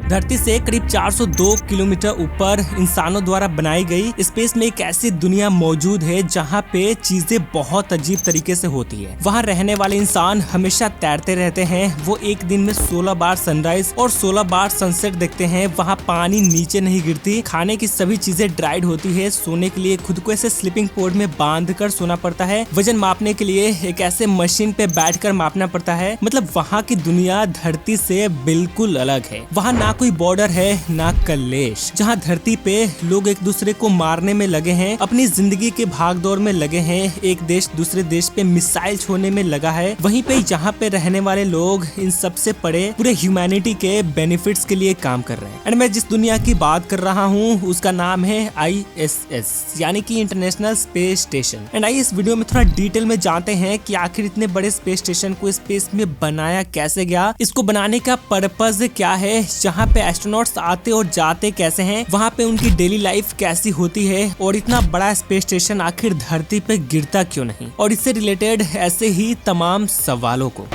धरती से करीब 402 किलोमीटर ऊपर इंसानों द्वारा बनाई गई स्पेस में एक ऐसी दुनिया मौजूद है जहाँ पे चीजें बहुत अजीब तरीके से होती है। वहाँ रहने वाले इंसान हमेशा तैरते रहते हैं। वो एक दिन में 16 बार सनराइज और 16 बार सनसेट देखते हैं। वहाँ पानी नीचे नहीं गिरती, खाने की सभी चीजें ड्राइड होती है। सोने के लिए खुद को ऐसे स्लीपिंग पोड में बांध कर सोना पड़ता है। वजन मापने के लिए एक ऐसे मशीन पे बैठकर मापना पड़ता है। मतलब वहाँ की दुनिया धरती से बिल्कुल अलग है। वहाँ ना कोई बॉर्डर है ना कलेश। जहाँ धरती पे लोग एक दूसरे को मारने में लगे हैं, अपनी जिंदगी के भागदौड़ में लगे हैं, एक देश दूसरे देश पे मिसाइल छोड़ने में लगा है, वहीं पे यहाँ पे रहने वाले लोग इन सबसे पड़े पूरे ह्यूमैनिटी के बेनिफिट्स के लिए काम कर रहे हैं। एंड मैं जिस दुनिया की बात कर रहा हूँ उसका नाम है ISS, यानी कि इंटरनेशनल स्पेस स्टेशन। एंड आइए इस वीडियो में थोड़ा डिटेल में जानते हैं कि आखिर इतने बड़े स्पेस स्टेशन को स्पेस में बनाया कैसे गया, इसको बनाने का पर्पज क्या है, जहाँ पे एस्ट्रोनॉट्स आते और जाते कैसे हैं, वहाँ पे उनकी डेली लाइफ कैसी होती है, और इतना बड़ा स्पेस स्टेशन आखिर धरती पे गिरता क्यों नहीं, और इससे रिलेटेड ऐसे ही तमाम सवालों को।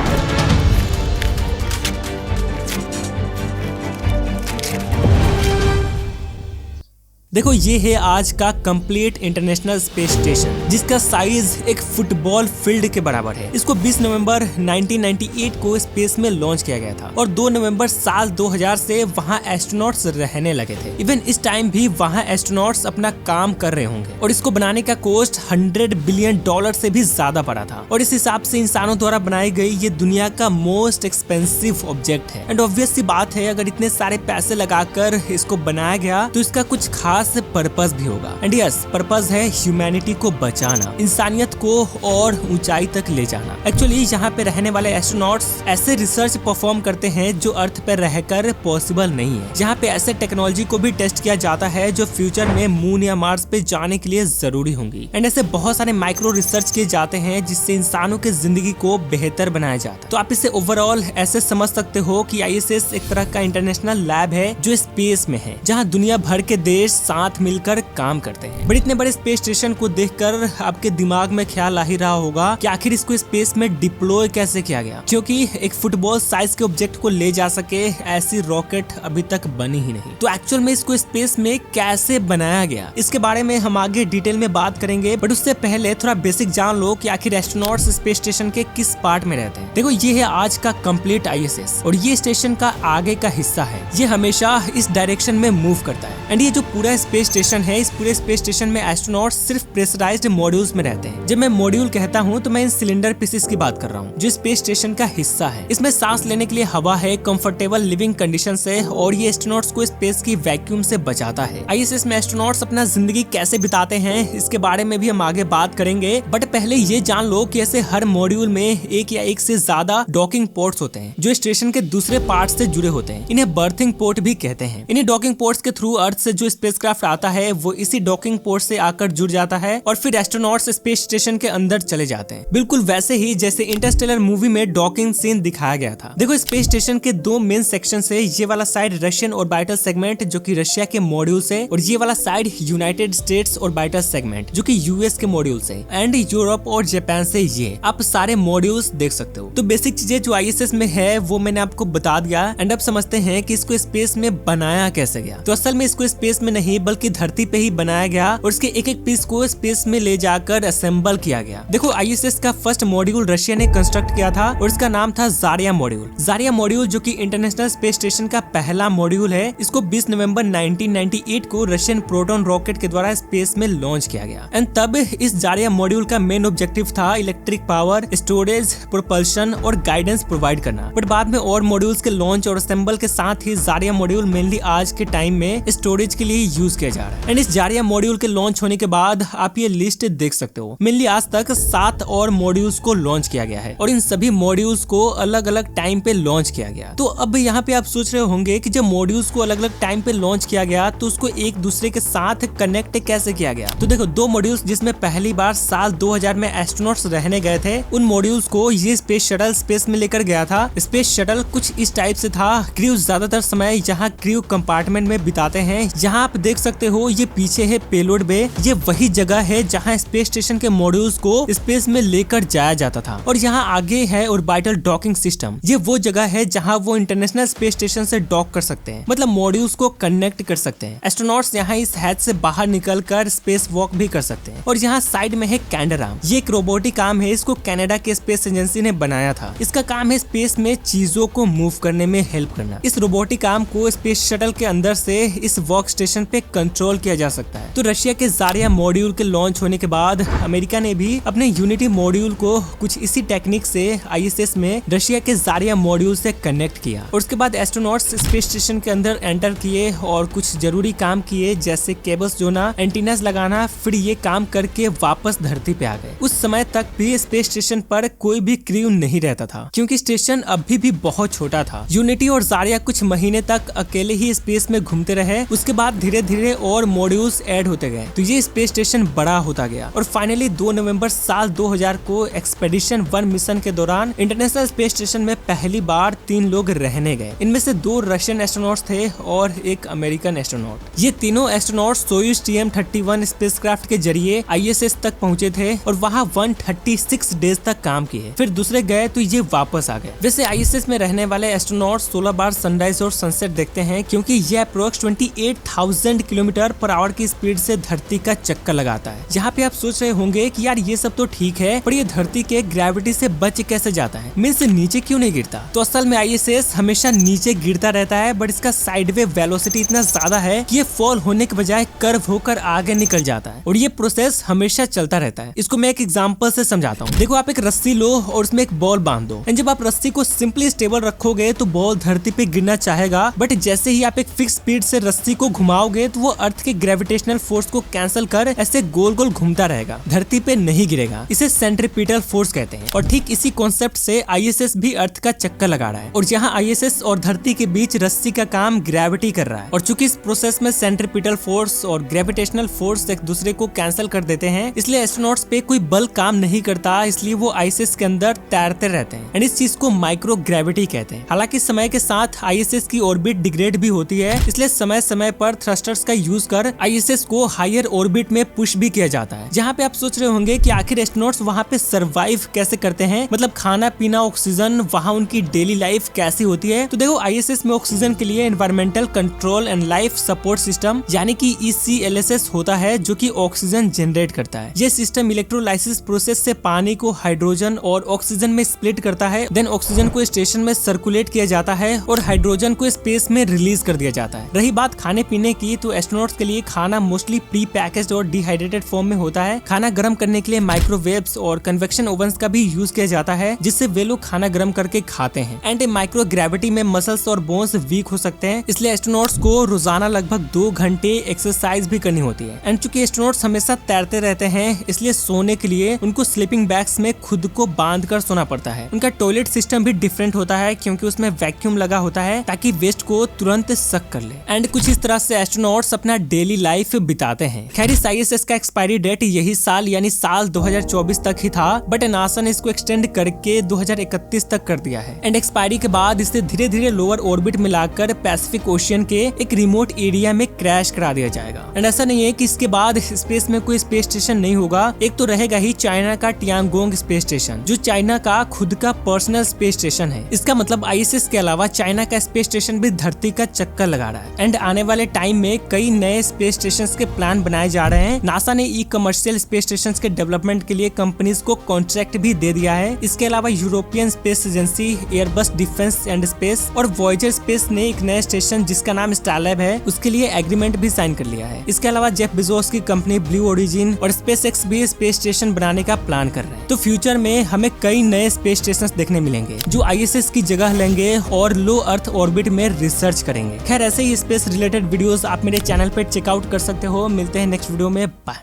देखो ये है आज का कंप्लीट इंटरनेशनल स्पेस स्टेशन, जिसका साइज एक फुटबॉल फील्ड के बराबर है। इसको 20 नवंबर 1998 को स्पेस में लॉन्च किया गया था और 2 नवंबर साल 2000 से वहां एस्ट्रोनॉट्स रहने लगे थे। इवन इस टाइम भी वहां एस्ट्रोनॉट्स अपना काम कर रहे होंगे। और इसको बनाने का कॉस्ट $100 बिलियन से भी ज्यादा पड़ा था। और इस हिसाब से इंसानों द्वारा बनाई गई ये दुनिया का मोस्ट एक्सपेंसिव ऑब्जेक्ट है। एंड ऑब्वियस सी बात है, अगर इतने सारे पैसे लगाकर इसको बनाया गया तो इसका कुछ खास पर्पस भी होगा। एंड यस, पर्पस है ह्यूमैनिटी को बचाना, इंसानियत को और ऊंचाई तक ले जाना। एक्चुअली यहाँ पे रहने वाले एस्ट्रोनॉट्स ऐसे रिसर्च परफॉर्म करते हैं जो अर्थ पे रहकर पॉसिबल नहीं है। जहाँ पे ऐसे टेक्नोलॉजी को भी टेस्ट किया जाता है जो फ्यूचर में मून या मार्स पे जाने के लिए जरूरी होंगी। एंड ऐसे बहुत सारे माइक्रो रिसर्च किए जाते हैं जिससे इंसानों की जिंदगी को बेहतर बनाया जाता है। तो आप इसे ओवरऑल ऐसे समझ सकते हो कि ISS एक तरह का इंटरनेशनल लैब है जो स्पेस में है, जहाँ दुनिया भर के देश साथ मिलकर काम करते हैं। बट इतने बड़े स्पेस स्टेशन को देखकर आपके दिमाग में ख्याल आ ही रहा होगा कि आखिर इसको स्पेस में डिप्लॉय कैसे किया गया, क्योंकि एक फुटबॉल साइज के ऑब्जेक्ट को ले जा सके ऐसी रॉकेट अभी तक बनी ही नहीं। तो एक्चुअल में इसको स्पेस में कैसे बनाया गया, इसके बारे में हम आगे डिटेल में बात करेंगे। बट उससे पहले थोड़ा बेसिक जान लो कि आखिर एस्ट्रोनॉट्स स्पेस स्टेशन के किस पार्ट में रहते हैं। देखो ये है आज का कंप्लीट ISS और ये स्टेशन का आगे का हिस्सा है। ये हमेशा इस डायरेक्शन में मूव करता है। एंड ये जो पूरा स्पेस स्टेशन है, इस पूरे स्पेस स्टेशन में एस्ट्रोनॉट्स सिर्फ प्रेशराइज्ड मॉड्यूल्स में रहते हैं। जब मैं मॉड्यूल कहता हूँ तो मैं इन सिलेंडर पीसेस की बात कर रहा हूँ जो स्पेस स्टेशन का हिस्सा है। इसमें सांस लेने के लिए हवा है, कंफर्टेबल लिविंग कंडीशंस है, और ये एस्ट्रोनॉट्स को स्पेस की वैक्यूम से बचाता है। ISS में एस्ट्रोनॉट्स अपना जिंदगी कैसे बिताते हैं इसके बारे में भी हम आगे बात करेंगे। बट पहले ये जान लो कि ऐसे हर मॉड्यूल में एक या एक से ज्यादा डॉकिंग पोर्ट्स होते हैं जो स्टेशन के दूसरे पार्ट से जुड़े होते हैं। इन्हें बर्थिंग पोर्ट भी कहते हैं। इन्हीं डॉकिंग पोर्ट्स के थ्रू अर्थ से जो स्पेसक्राफ्ट आता है वो इसी डॉकिंग पोर्ट से आकर जुड़ जाता है और फिर एस्ट्रोनॉट्स स्पेस स्टेशन के अंदर चले जाते हैं, बिल्कुल वैसे ही जैसे इंटरस्टेलर मूवी में डॉकिंग सीन दिखाया गया था। देखो स्पेस स्टेशन के 2 मेन सेक्शन है। ये वाला साइड रशियन ऑर्बिटल सेगमेंट जो कि रशिया के मॉड्यूल से, और ये वाला side United states orbital segment जो कि US के मॉड्यूल से, एंड यूरोप और जापान से। ये आप सारे मॉड्यूल्स देख सकते हो। तो बेसिक चीजें जो ISS में है वो मैंने आपको बता दिया। एंड अब समझते हैं कि इसको स्पेस में बनाया कैसे गया। तो असल में इसको स्पेस में नहीं बल्कि धरती पे ही बनाया गया और इसके एक एक पीस को स्पेस में ले जाकर असेंबल किया गया। देखो ISS का फर्स्ट मॉड्यूल रशिया ने कंस्ट्रक्ट किया था और इसका नाम था जारिया मॉड्यूल। जारिया मॉड्यूल जो कि इंटरनेशनल स्पेस स्टेशन का पहला मॉड्यूल है, इसको 20 नवंबर 1998 को रशियन प्रोटॉन रॉकेट के द्वारा स्पेस में लॉन्च किया गया। एंड तब इस जारिया मॉड्यूल का मेन ऑब्जेक्टिव था इलेक्ट्रिक पावर, स्टोरेज, प्रोपल्शन और गाइडेंस प्रोवाइड करना। बट बाद में और मॉड्यूल्स के लॉन्च और असेंबल के साथ ही जारिया मॉड्यूल मेनली आज के टाइम में स्टोरेज के लिए यूज किया जा रहा है। एंड इस जारिया मॉड्यूल के लॉन्च होने के बाद आप ये लिस्ट देख सकते हो। मेनली आज तक 7 और मॉड्यूल्स को लॉन्च किया गया है और इन सभी मॉड्यूल्स को अलग अलग टाइम पे लॉन्च किया गया। तो अब यहाँ पे आप सोच रहे होंगे कि जब मॉड्यूल्स को अलग अलग टाइम पे लॉन्च किया गया तो उसको एक दूसरे के साथ कनेक्ट कैसे किया गया। तो देखो 2 मॉड्यूल्स जिसमें पहली बार साल 2000 में एस्ट्रोनॉट्स रहने गए थे, उन मॉड्यूल्स को ये स्पेस शटल स्पेस में लेकर गया था। स्पेस शटल कुछ इस टाइप से था। क्रू ज्यादातर समय यहाँ क्रू कंपार्टमेंट में बिताते हैं। यहाँ आप देख सकते हो ये पीछे है पेलोड बे। ये वही जगह है जहाँ स्पेस स्टेशन के मॉड्यूल्स को स्पेस में लेकर जाया जाता था। और यहाँ आगे है ऑर्बिटल डॉकिंग सिस्टम। ये वो जगह है जहाँ वो इंटरनेशनल स्पेस स्टेशन से डॉक कर सकते हैं, मतलब मॉड्यूल्स को कनेक्ट कर सकते हैं। एस्ट्रोनॉट्स यहाँ इस हैच से बाहर निकलकर स्पेस वॉक भी कर सकते हैं। और यहाँ साइड में है कैंडराम। ये एक रोबोटिक आर्म है, इसको कनाडा के स्पेस एजेंसी ने बनाया था। इसका काम है स्पेस में चीजों को मूव करने में हेल्प करना। इस रोबोटिक आर्म को स्पेस शटल के अंदर से इस वर्क स्टेशन पे कंट्रोल किया जा सकता है। तो रशिया के जारिया मॉड्यूल के लॉन्च होने के बाद अमेरिका ने भी अपने यूनिटी मॉड्यूल को कुछ इसी टेक्निक से ISS में रशिया के जारिया मॉड्यूल से कनेक्ट किया। और उसके बाद एस्ट्रोनॉट्स स्पेस स्टेशन के अंदर एंटर किए और कुछ जरूरी काम किए, जैसे केबल्स जोड़ना, एंटीनास लगाना। फिर ये काम करके वापस धरती पे आ गए। उस समय तक भी स्पेस स्टेशन पर कोई भी क्रू नहीं रहता था, क्योंकि स्टेशन अभी भी बहुत छोटा था। यूनिटी और जारिया कुछ महीने तक अकेले ही स्पेस में घूमते रहे। उसके बाद धीरे धीरे और मॉड्यूल्स ऐड होते गए, तो ये स्पेस स्टेशन बड़ा होता गया। और फाइनली 2 नवंबर साल 2000 को एक्सपेडिशन 1 मिशन के दौरान इंटरनेशनल स्पेस स्टेशन में पहली बार 3 लोग रहने गए। इनमें से 2 रशियन एस्ट्रोनॉट्स थे और एक अमेरिकन एस्ट्रोनॉट। ये तीनों एस्ट्रोनॉट्स सोयूज TM-31 स्पेसक्राफ्ट के जरिए ISS तक पहुंचे थे और वहां 136 डेज तक काम किए। फिर दूसरे गए तो ये वापस आ गए। वैसे ISS में रहने वाले एस्ट्रोनॉट्स 16 बार सनराइज और सनसेट देखते हैं, क्योंकि ये अप्रोक्स 28,000 किलोमीटर पर आवर की स्पीड से धरती का चक्कर लगाता है। यहाँ पे आप सोच रहे होंगे कि यार ये सब तो ठीक है, पर ये धरती के ग्रेविटी से बच कैसे जाता है, मींस नीचे क्यों नहीं गिरता? तो असल में ISS हमेशा नीचे गिरता रहता है, बट इसका साइडवे वेलोसिटी इतना ज्यादा है कि ये फॉल होने के बजाय कर्व होकर आगे निकल जाता है। और ये प्रोसेस हमेशा चलता रहता है। इसको मैं एक एग्जांपल से समझाता हूँ। देखो, आप एक रस्सी लो और उसमें एक बॉल बांध दो, एंड जब आप रस्सी को सिंपली स्टेबल रखोगे तो बॉल धरती पे गिरना चाहेगा, बट जैसे ही आप एक फिक्स स्पीड से रस्सी को घुमाओगे तो वो अर्थ के ग्रेविटेशनल फोर्स को कैंसिल कर ऐसे गोल गोल घूमता रहेगा, धरती पे नहीं गिरेगा। इसे सेंट्रीपिटल फोर्स कहते हैं। और ठीक इसी कॉन्सेप्ट से ISS भी अर्थ का चक्कर लगा रहा है, और यहाँ ISS और धरती के बीच रस्सी का काम ग्रेविटी कर रहा है। और चूंकि इस प्रोसेस में सेंट्रीपिटल फोर्स और ग्रेविटेशनल फोर्स एक दूसरे को कैंसिल कर देते हैं, इसलिए एस्ट्रोनॉट्स पे कोई बल काम नहीं करता, इसलिए वो ISS के अंदर तैरते रहते हैं। एंड इस चीज को माइक्रो ग्रेविटी कहते हैं। हालांकि समय के साथ ISS की ऑर्बिट डिग्रेड भी होती है, इसलिए समय समय पर थ्रस्टर्स का यूज कर ISS को हायर ऑर्बिट में पुश भी किया जाता है। जहाँ पे आप सोच रहे होंगे कि आखिर एस्ट्रोनॉट्स वहाँ पे सर्वाइव कैसे करते हैं, मतलब खाना पीना, ऑक्सीजन, वहाँ उनकी डेली लाइफ कैसी होती है। तो देखो, ISS में ऑक्सीजन के लिए environmental control and life support system यानी कि ECLSS होता है, जो कि ऑक्सीजन जनरेट करता है। ये सिस्टम इलेक्ट्रोलाइसिस प्रोसेस से पानी को हाइड्रोजन और ऑक्सीजन में स्प्लिट करता है। देन ऑक्सीजन को स्टेशन में सर्कुलेट किया जाता है और हाइड्रोजन को स्पेस में रिलीज कर दिया जाता है। रही बात खाने पीने की, तो एस्ट्रोनॉट्स के लिए खाना मोस्टली प्री पैकेज्ड और डिहाइड्रेटेड फॉर्म में होता है। खाना गर्म करने के लिए माइक्रोवेव्स और कन्वेक्शन ओवंस का भी यूज किया जाता है, जिससे वे लोग खाना गर्म करके खाते हैं। एंड माइक्रो ग्रेविटी में मसल्स और बोन्स वीक हो सकते हैं, इसलिए एस्ट्रोनॉट्स को रोजाना लगभग 2 घंटे एक्सरसाइज भी करनी होती है। एंड चूंकि एस्ट्रोनॉट्स हमेशा तैरते रहते हैं, इसलिए सोने के लिए उनको स्लीपिंग बैग्स में खुद को बांध कर सोना पड़ता है। उनका टॉयलेट सिस्टम भी डिफरेंट होता है, क्योंकि उसमें वैक्यूम लगा होता है ताकि वेस्ट को तुरंत सक कर ले। एंड कुछ इस तरह से एस्ट्रोनॉट्स अपना डेली लाइफ बिताते हैं। खैर, इस ISS का एक्सपायरी डेट यही साल यानी साल 2024 तक ही था, बट नासा ने इसको एक्सटेंड करके 2031 तक कर दिया है। एंड एक्सपायरी के बाद इसे धीरे धीरे लोअर ऑर्बिट में लाकर पैसिफिक ओशियन के एक रिमोट एरिया में क्रैश करा दिया जाएगा। एंड ऐसा नहीं है कि इसके बाद स्पेस में कोई स्पेस स्टेशन नहीं होगा। एक तो रहेगा ही चाइना का टियांगोंग स्पेस स्टेशन, जो चाइना का खुद का पर्सनल स्पेस स्टेशन है। इसका मतलब ISS के अलावा चाइना का स्पेस स्टेशन भी धरती का चक्कर लगा रहा है। एंड आने वाले टाइम में कई नए स्पेस स्टेशन के प्लान बनाए जा रहे हैं। नासा ने कमर्शियल स्पेस स्टेशन के डेवलपमेंट के लिए कंपनीज को कॉन्ट्रैक्ट भी दे दिया है। इसके अलावा European space agency, Airbus defence and space और वॉयेजर स्पेस ने एक नया स्टेशन जिसका नाम स्टारलैब है, उसके लिए एग्रीमेंट भी साइन कर लिया है। इसके अलावा जेफ बेजोस की कंपनी ब्लू ओरिजिन और SpaceX भी स्पेस स्टेशन बनाने का प्लान कर रहे हैं। तो फ्यूचर में हमें कई नए स्पेस स्टेशन देखने मिलेंगे जो ISS की जगह लेंगे और लो अर्थ ऑर्बिट में रिसर्च करेंगे। खैर, ऐसे ही स्पेस रिलेटेड वीडियोस आप मेरे चैनल पर चेकआउट कर सकते हो। मिलते हैं नेक्स्ट वीडियो में, बाय।